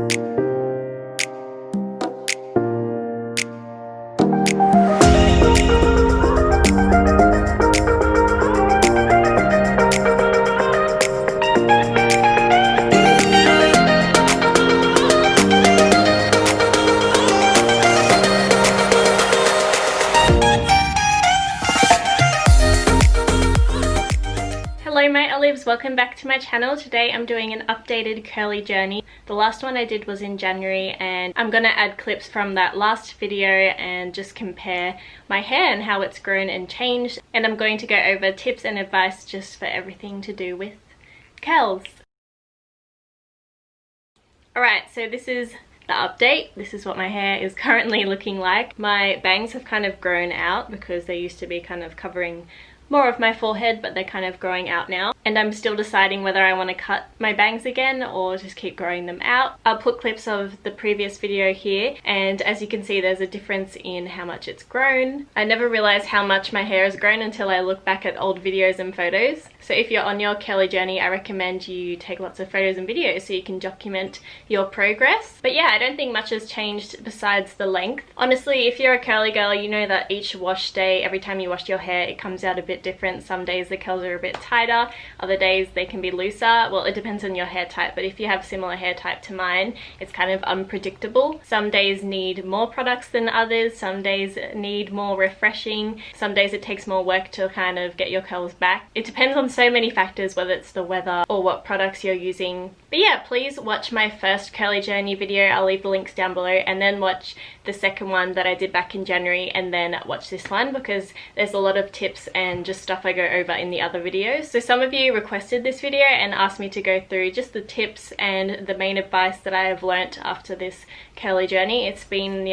Hello my olives, welcome back to my channel. Today I'm doing an updated curly journey. The last one I did was in January and I'm gonna add clips from that last video and just compare my hair and how it's grown and changed, and I'm going to go over tips and advice just for everything to do with curls. Alright, so this is the update. This is what my hair is currently looking like. My bangs have kind of grown out because they used to be kind of covering more of my forehead, but they're kind of growing out now, and I'm still deciding whether I want to cut my bangs again or just keep growing them out. I'll put clips of the previous video here, and as you can see there's a difference in how much it's grown. I never realized how much my hair has grown until I look back at old videos and photos. So if you're on your curly journey, I recommend you take lots of photos and videos so you can document your progress. But yeah, I don't think much has changed besides the length. Honestly, if you're a curly girl, you know that each wash day, every time you wash your hair, it comes out a bit different. Some days the curls are a bit tighter, other days they can be looser. Well, it depends on your hair type, but if you have similar hair type to mine, it's kind of unpredictable. Some days need more products than others, some days need more refreshing, some days it takes more work to kind of get your curls back. It depends on so many factors, whether it's the weather or what products you're using. But yeah, please watch my first curly journey video. I'll leave the links down below, and then watch the second one that I did back in January, and then watch this one because there's a lot of tips and just stuff I go over in the other videos. So some of you requested this video and asked me to go through just the tips and the main advice that I have learnt after this curly journey. It's been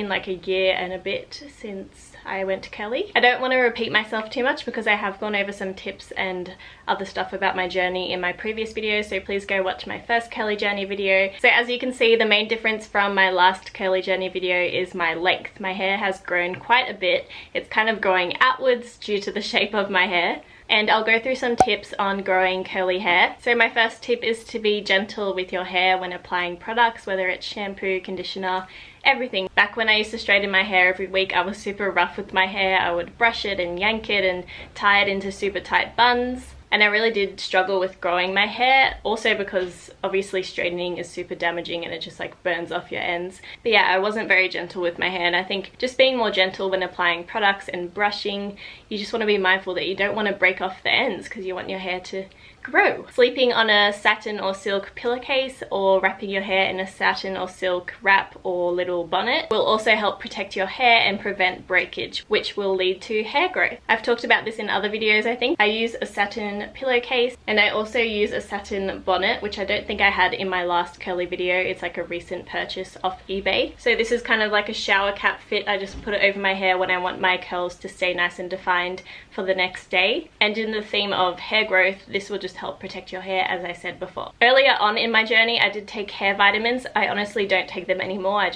like a year and a bit since I went to curly. I don't want to repeat myself too much because I have gone over some tips and other stuff about my journey in my previous videos, so please go watch my first curly journey video. So as you can see, the main difference from my last curly journey video is my length. My hair has grown quite a bit. It's kind of growing outwards due to the shape of my hair. And I'll go through some tips on growing curly hair. So my first tip is to be gentle with your hair when applying products, whether it's shampoo, conditioner, everything. Back when I used to straighten my hair every week, I was super rough with my hair. I would brush it and yank it and tie it into super tight buns. And I really did struggle with growing my hair, also because obviously straightening is super damaging and it just like burns off your ends. But yeah, I wasn't very gentle with my hair, and I think just being more gentle when applying products and brushing, you just want to be mindful that you don't want to break off the ends because you want your hair to grow. Sleeping on a satin or silk pillowcase or wrapping your hair in a satin or silk wrap or little bonnet will also help protect your hair and prevent breakage, which will lead to hair growth. I've talked about this in other videos, I think. I use a satin pillowcase and I also use a satin bonnet, which I don't think I had in my last curly video. It's like a recent purchase off eBay. So this is kind of like a shower cap fit. I just put it over my hair when I want my curls to stay nice and defined for the next day. And in the theme of hair growth, this will just help protect your hair, as I said before. Earlier on in my journey, I did take hair vitamins. I honestly don't take them anymore.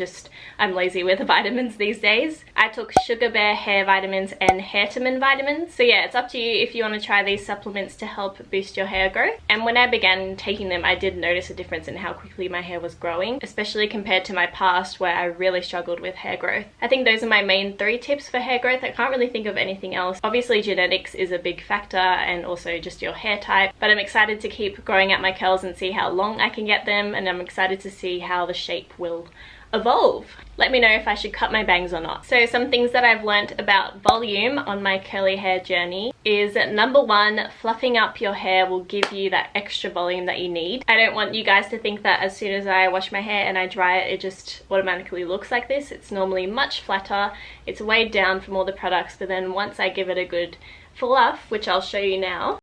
I'm lazy with vitamins these days. I took Sugar Bear hair vitamins and Hairtamin vitamins. So yeah, it's up to you if you want to try these supplements to help boost your hair growth. And when I began taking them, I did notice a difference in how quickly my hair was growing, especially compared to my past where I really struggled with hair growth. I think those are my main 3 tips for hair growth. I can't really think of anything else. Obviously genetics is a big factor, and also just your hair type, but I'm excited to keep growing out my curls and see how long I can get them, and I'm excited to see how the shape will evolve. Let me know if I should cut my bangs or not. So some things that I've learnt about volume on my curly hair journey is number 1, fluffing up your hair will give you that extra volume that you need. I don't want you guys to think that as soon as I wash my hair and I dry it, it just automatically looks like this. It's normally much flatter. It's weighed down from all the products, but then once I give it a good fluff, which I'll show you now,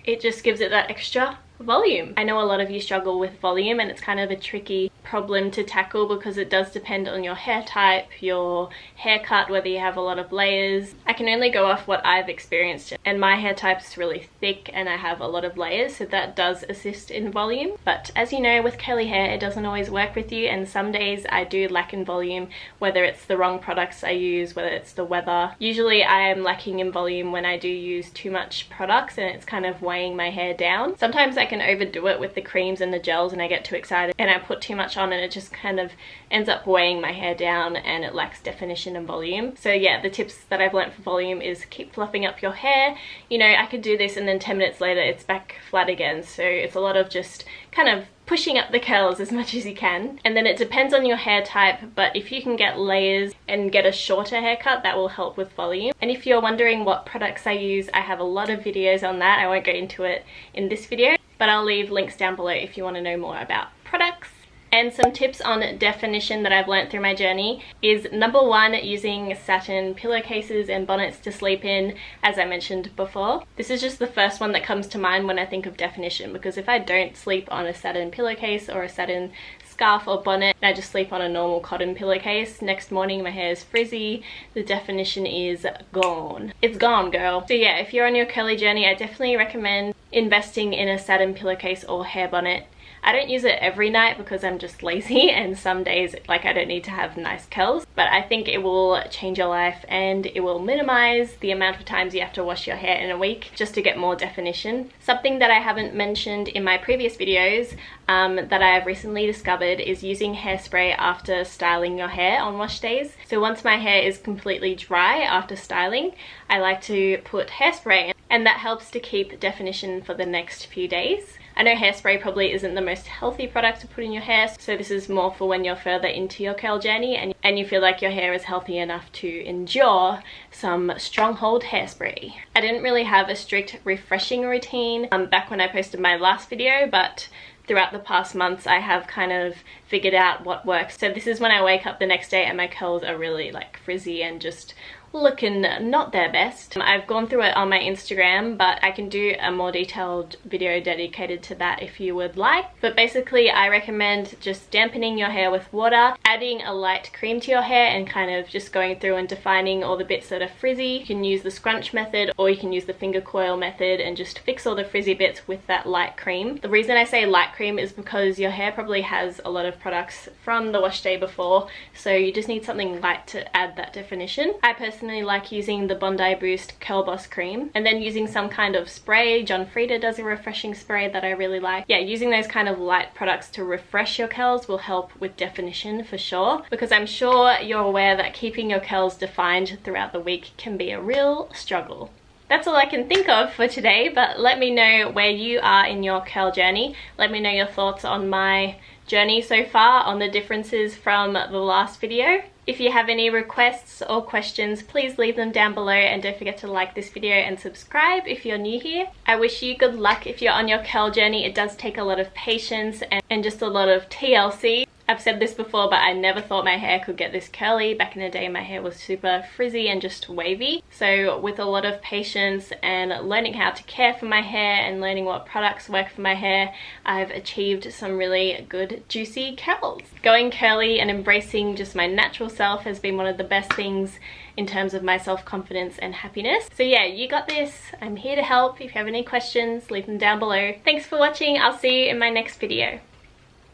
it just gives it that extra volume. I know a lot of you struggle with volume and it's kind of a tricky problem to tackle because it does depend on your hair type, your haircut, whether you have a lot of layers. I can only go off what I've experienced, and my hair type is really thick and I have a lot of layers, so that does assist in volume. But as you know, with curly hair, it doesn't always work with you, and some days I do lack in volume, whether it's the wrong products I use, whether it's the weather. Usually I am lacking in volume when I do use too much products and it's kind of weighing my hair down. Sometimes I can overdo it with the creams and the gels and I get too excited and I put too much on and it just kind of ends up weighing my hair down and it lacks definition and volume. So yeah, the tips that I've learned for volume is keep fluffing up your hair. You know, I could do this and then 10 minutes later it's back flat again, so it's a lot of just kind of pushing up the curls as much as you can. And then it depends on your hair type, but if you can get layers and get a shorter haircut, that will help with volume. And if you're wondering what products I use, I have a lot of videos on that. I won't go into it in this video, but I'll leave links down below if you want to know more about products. And some tips on definition that I've learned through my journey is, number one, using satin pillowcases and bonnets to sleep in, as I mentioned before. This is just the first one that comes to mind when I think of definition, because if I don't sleep on a satin pillowcase or a satin scarf or bonnet, and I just sleep on a normal cotton pillowcase, next morning my hair is frizzy, the definition is gone. It's gone, girl. So yeah, if you're on your curly journey, I definitely recommend investing in a satin pillowcase or hair bonnet. I don't use it every night because I'm just lazy, and some days like I don't need to have nice curls, but I think it will change your life and it will minimize the amount of times you have to wash your hair in a week just to get more definition. Something that I haven't mentioned in my previous videos that I have recently discovered is using hairspray after styling your hair on wash days. So once my hair is completely dry after styling, I like to put hairspray in, and that helps to keep definition for the next few days. I know hairspray probably isn't the most healthy product to put in your hair, so this is more for when you're further into your curl journey and you feel like your hair is healthy enough to endure some stronghold hairspray. I didn't really have a strict refreshing routine back when I posted my last video, but throughout the past months I have kind of figured out what works. So this is when I wake up the next day and my curls are really like frizzy and just looking not their best. I've gone through it on my Instagram, but I can do a more detailed video dedicated to that if you would like. But basically I recommend just dampening your hair with water, adding a light cream to your hair and kind of just going through and defining all the bits that are frizzy. You can use the scrunch method or you can use the finger coil method and just fix all the frizzy bits with that light cream. The reason I say light cream is because your hair probably has a lot of products from the wash day before, so you just need something light to add that definition. I personally like using the Bondi Boost Curl Boss cream and then using some kind of spray. John Frieda does a refreshing spray that I really like. Yeah, using those kind of light products to refresh your curls will help with definition for sure, because I'm sure you're aware that keeping your curls defined throughout the week can be a real struggle. That's all I can think of for today, but let me know where you are in your curl journey. Let me know your thoughts on my journey so far, on the differences from the last video. If you have any requests or questions, please leave them down below, and don't forget to like this video and subscribe if you're new here. I wish you good luck if you're on your curl journey. It does take a lot of patience and just a lot of TLC. I've said this before, but I never thought my hair could get this curly. Back in the day, my hair was super frizzy and just wavy. So with a lot of patience and learning how to care for my hair and learning what products work for my hair, I've achieved some really good juicy curls. Going curly and embracing just my natural self has been one of the best things in terms of my self-confidence and happiness. So yeah, you got this. I'm here to help. If you have any questions, leave them down below. Thanks for watching. I'll see you in my next video.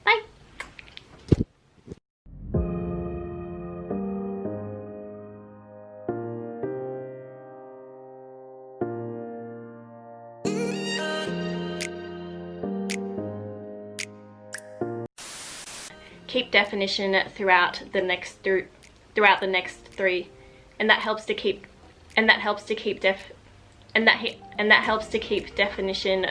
Bye. Keep definition throughout the next three, and that helps to keep definition